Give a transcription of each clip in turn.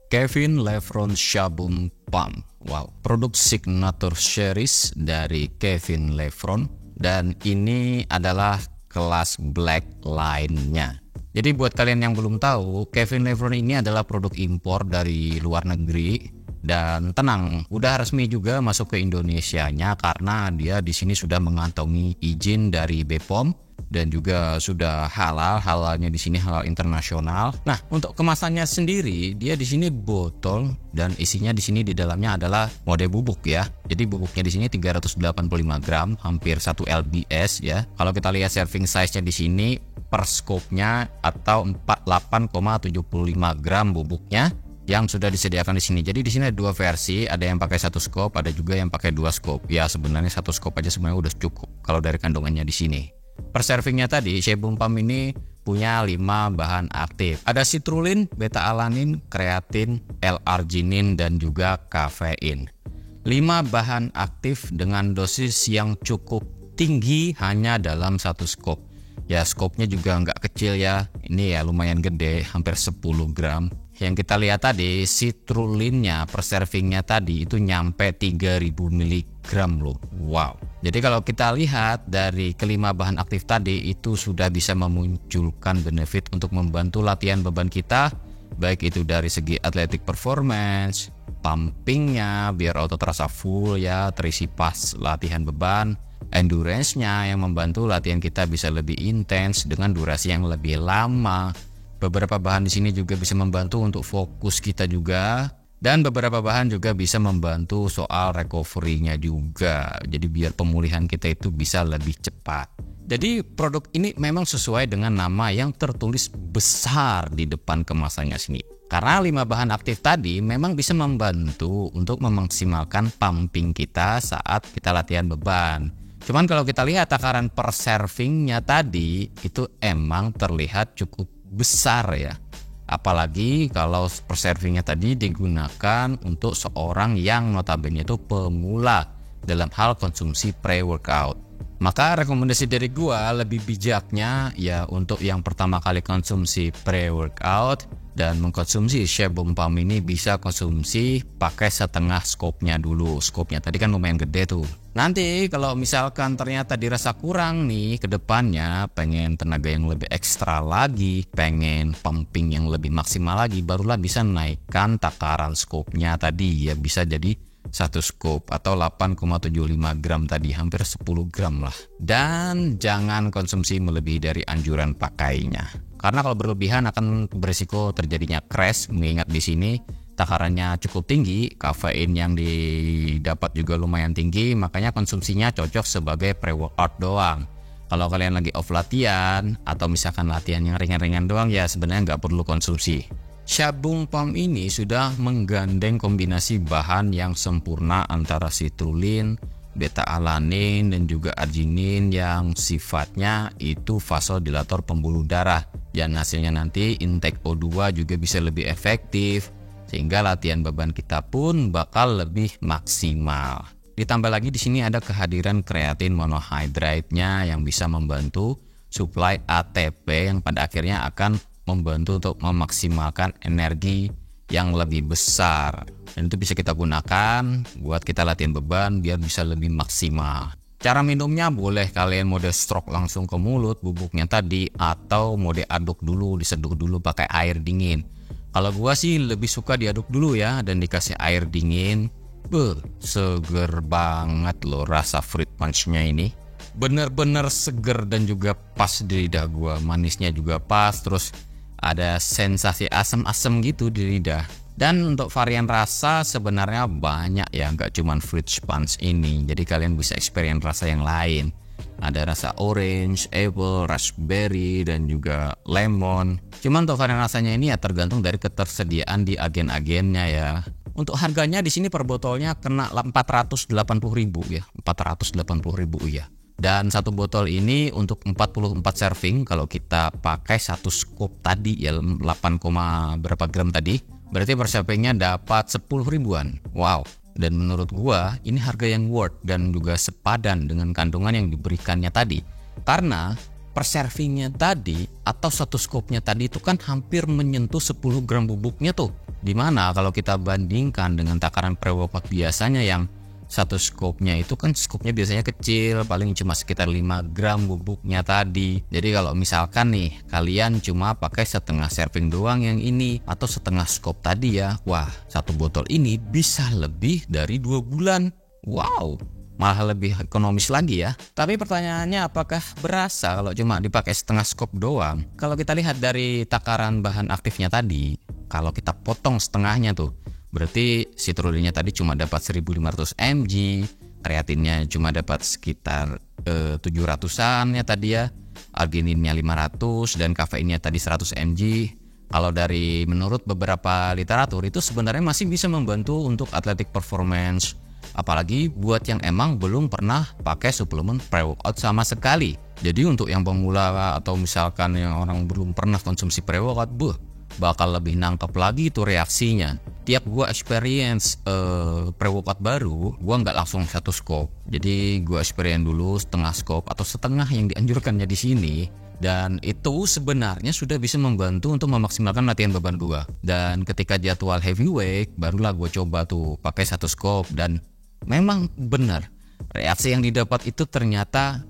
Kevin Levron Shabum Pump. Wow, produk signature series dari Kevin Levron, dan ini adalah kelas black line-nya. Jadi buat kalian yang belum tahu, Kevin Levron ini adalah produk impor dari luar negeri, dan tenang, udah resmi juga masuk ke Indonesianya karena dia di sini sudah mengantongi izin dari BPOM dan juga sudah halalnya di sini halal internasional. Nah, untuk kemasannya sendiri dia di sini botol dan isinya di sini di dalamnya adalah mode bubuk ya. Jadi bubuknya di sini 385 gram, hampir 1 lbs ya. Kalau kita lihat serving size-nya di sini per scope-nya atau 48,75 gram bubuknya yang sudah disediakan di sini. Jadi di sini ada dua versi, ada yang pakai satu scope, ada juga yang pakai dua scope. Ya sebenarnya satu scope aja sebenarnya udah cukup kalau dari kandungannya di sini. Per servingnya tadi, Shabum Pump ini punya 5 bahan aktif. Ada citrulline, beta-alanin, kreatin, L-arginin, dan juga kafein. 5 bahan aktif dengan dosis yang cukup tinggi hanya dalam satu scope. Ya, scope-nya juga nggak kecil ya. Ini ya lumayan gede, hampir 10 gram. Yang kita lihat tadi, citrulline-nya per servingnya tadi itu nyampe 3000 mg loh. Wow. Jadi kalau kita lihat dari kelima bahan aktif tadi itu sudah bisa memunculkan benefit untuk membantu latihan beban kita, baik itu dari segi athletic performance, pumpingnya biar otot terasa full ya, terisi pas latihan beban, endurance-nya yang membantu latihan kita bisa lebih intens dengan durasi yang lebih lama. Beberapa bahan di sini juga bisa membantu untuk fokus kita juga, dan beberapa bahan juga bisa membantu soal recovery-nya juga. Jadi biar pemulihan kita itu bisa lebih cepat. Jadi produk ini memang sesuai dengan nama yang tertulis besar di depan kemasannya sini. Karena 5 bahan aktif tadi memang bisa membantu untuk memaksimalkan pumping kita saat kita latihan beban. Cuman kalau kita lihat takaran per servingnya tadi itu emang terlihat cukup besar ya. Apalagi kalau per servingnya tadi digunakan untuk seorang yang notabene itu pemula dalam hal konsumsi pre-workout. Maka rekomendasi dari gua lebih bijaknya ya untuk yang pertama kali konsumsi pre-workout dan mengkonsumsi Shabum Pump ini bisa konsumsi pakai setengah scope-nya dulu. Scope-nya tadi kan lumayan gede tuh. Nanti kalau misalkan ternyata dirasa kurang nih ke depannya, pengen tenaga yang lebih ekstra lagi, pengen pumping yang lebih maksimal lagi, barulah bisa naikkan takaran scope-nya tadi ya, bisa jadi satu scope atau 8,75 gram tadi, hampir 10 gram lah. Dan jangan konsumsi melebihi dari anjuran pakainya. Karena kalau berlebihan akan berisiko terjadinya crash, mengingat di sini takarannya cukup tinggi, kafein yang didapat juga lumayan tinggi, makanya konsumsinya cocok sebagai pre-workout doang. Kalau kalian lagi off latihan atau misalkan latihan yang ringan-ringan doang ya sebenarnya nggak perlu konsumsi. Shabum Pump ini sudah menggandeng kombinasi bahan yang sempurna antara citrulline, beta-alanin, dan juga arginin yang sifatnya itu vasodilator pembuluh darah. Dan hasilnya nanti intake O2 juga bisa lebih efektif, sehingga latihan beban kita pun bakal lebih maksimal. Ditambah lagi di sini ada kehadiran kreatin monohydrate-nya yang bisa membantu suplai ATP yang pada akhirnya akan membantu untuk memaksimalkan energi yang lebih besar. Dan itu bisa kita gunakan buat kita latihan beban biar bisa lebih maksimal. Cara minumnya boleh kalian mode stroke langsung ke mulut bubuknya tadi, atau mode aduk dulu, diseduh dulu pakai air dingin. Kalau gua sih lebih suka diaduk dulu ya dan dikasih air dingin. Seger banget loh rasa fruit punch-nya ini. Bener-bener seger dan juga pas di lidah gua, manisnya juga pas, terus ada sensasi asam-asam gitu di lidah. Dan untuk varian rasa sebenarnya banyak ya, nggak cuman fruit punch ini. Jadi kalian bisa experience rasa yang lain. Ada rasa orange, apple, raspberry, dan juga lemon. Cuman untuk varian rasanya ini ya tergantung dari ketersediaan di agen-agennya ya. Untuk harganya di sini per botolnya kena 480.000 ya, 480.000 ya. Dan satu botol ini untuk 44 serving, kalau kita pakai satu scoop tadi ya 8, berapa gram tadi, berarti per servingnya dapat 10 ribuan. Wow. Dan menurut gua ini harga yang worth dan juga sepadan dengan kandungan yang diberikannya tadi. Karena per servingnya tadi atau satu scoopnya tadi itu kan hampir menyentuh 10 gram bubuknya tuh. Dimana kalau kita bandingkan dengan takaran pre-workout biasanya yang satu scoopnya itu kan scoopnya biasanya kecil, paling cuma sekitar 5 gram bubuknya tadi. Jadi kalau misalkan nih kalian cuma pakai setengah serving doang yang ini atau setengah scoop tadi ya, wah satu botol ini bisa lebih dari 2 bulan. Wow, malah lebih ekonomis lagi ya. Tapi pertanyaannya apakah berasa kalau cuma dipakai setengah scoop doang? Kalau kita lihat dari takaran bahan aktifnya tadi, kalau kita potong setengahnya tuh, berarti citrulinnya tadi cuma dapat 1500 mg, kreatinnya cuma dapat sekitar 700-an ya tadi ya, argininnya 500 dan kafeinnya tadi 100 mg. Kalau dari menurut beberapa literatur itu sebenarnya masih bisa membantu untuk athletic performance, apalagi buat yang emang belum pernah pakai suplemen pre-workout sama sekali. Jadi untuk yang pemula atau misalkan yang orang belum pernah konsumsi pre-workout, bakal lebih nangkep lagi tuh reaksinya. Tiap gue experience pre-workout baru, gue nggak langsung satu scoop. Jadi gue experience dulu setengah scoop atau setengah yang dianjurkannya di sini. Dan itu sebenarnya sudah bisa membantu untuk memaksimalkan latihan beban gue. Dan ketika jadwal heavyweight, barulah gue coba tuh pakai satu scoop. Dan memang benar, reaksi yang didapat itu ternyata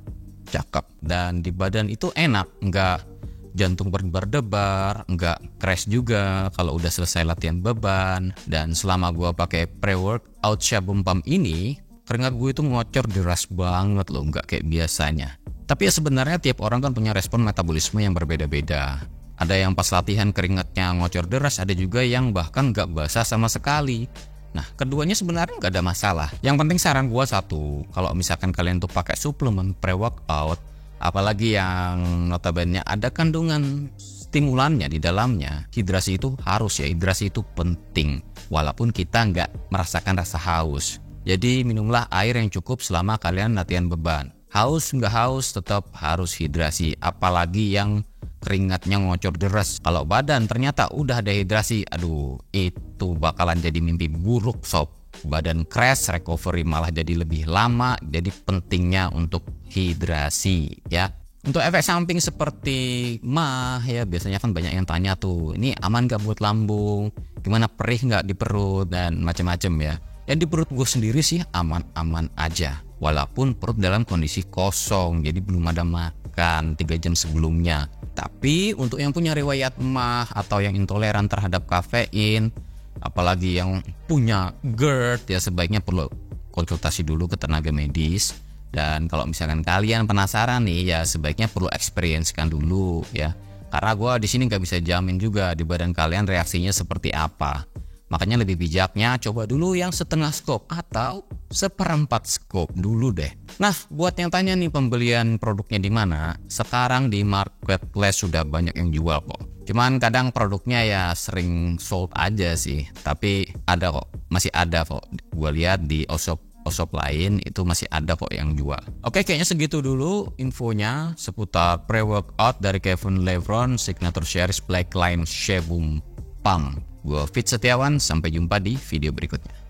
cakep. Dan di badan itu enak, nggak jantung berdebar, nggak crash juga kalau udah selesai latihan beban. Dan selama gue pakai pre-workout Shaboom Pump ini, keringat gue itu ngocor deras banget loh, nggak kayak biasanya. Tapi ya sebenarnya tiap orang kan punya respon metabolisme yang berbeda-beda. Ada yang pas latihan keringatnya ngocor deras, ada juga yang bahkan nggak basah sama sekali. Nah, keduanya sebenarnya nggak ada masalah. Yang penting saran gue satu, kalau misalkan kalian tuh pakai suplemen pre-workout, apalagi yang notabene ada kandungan stimulannya di dalamnya, hidrasi itu harus ya, hidrasi itu penting walaupun kita nggak merasakan rasa haus. Jadi minumlah air yang cukup selama kalian latihan beban. Haus nggak haus tetap harus hidrasi, apalagi yang keringatnya ngocor deras. Kalau badan ternyata udah ada hidrasi, aduh itu bakalan jadi mimpi buruk sob. Badan crash, recovery malah jadi lebih lama. Jadi pentingnya untuk hidrasi ya. Untuk efek samping seperti mah ya, biasanya kan banyak yang tanya tuh, ini aman gak buat lambung, gimana perih gak di perut dan macam-macam ya. Ya di perut gue sendiri sih aman-aman aja, walaupun perut dalam kondisi kosong, jadi belum ada makan 3 jam sebelumnya. Tapi untuk yang punya riwayat mah atau yang intoleran terhadap kafein, apalagi yang punya GERD ya, sebaiknya perlu konsultasi dulu ke tenaga medis. Dan kalau misalkan kalian penasaran nih ya, sebaiknya perlu experience-kan dulu ya, karena gue di sini nggak bisa jamin juga di badan kalian reaksinya seperti apa. Makanya lebih bijaknya coba dulu yang setengah scoop atau seperempat scoop dulu deh. Nah, buat yang tanya nih pembelian produknya di mana, sekarang di marketplace sudah banyak yang jual kok. Cuman kadang produknya ya sering sold aja sih, tapi ada kok, masih ada kok. Gue lihat di shop lain itu masih ada kok yang jual. Oke, kayaknya segitu dulu infonya seputar pre-workout dari Kevin Levron Signature Series Black Line Shaboom Pump. Gue Fit Setiawan, sampai jumpa di video berikutnya.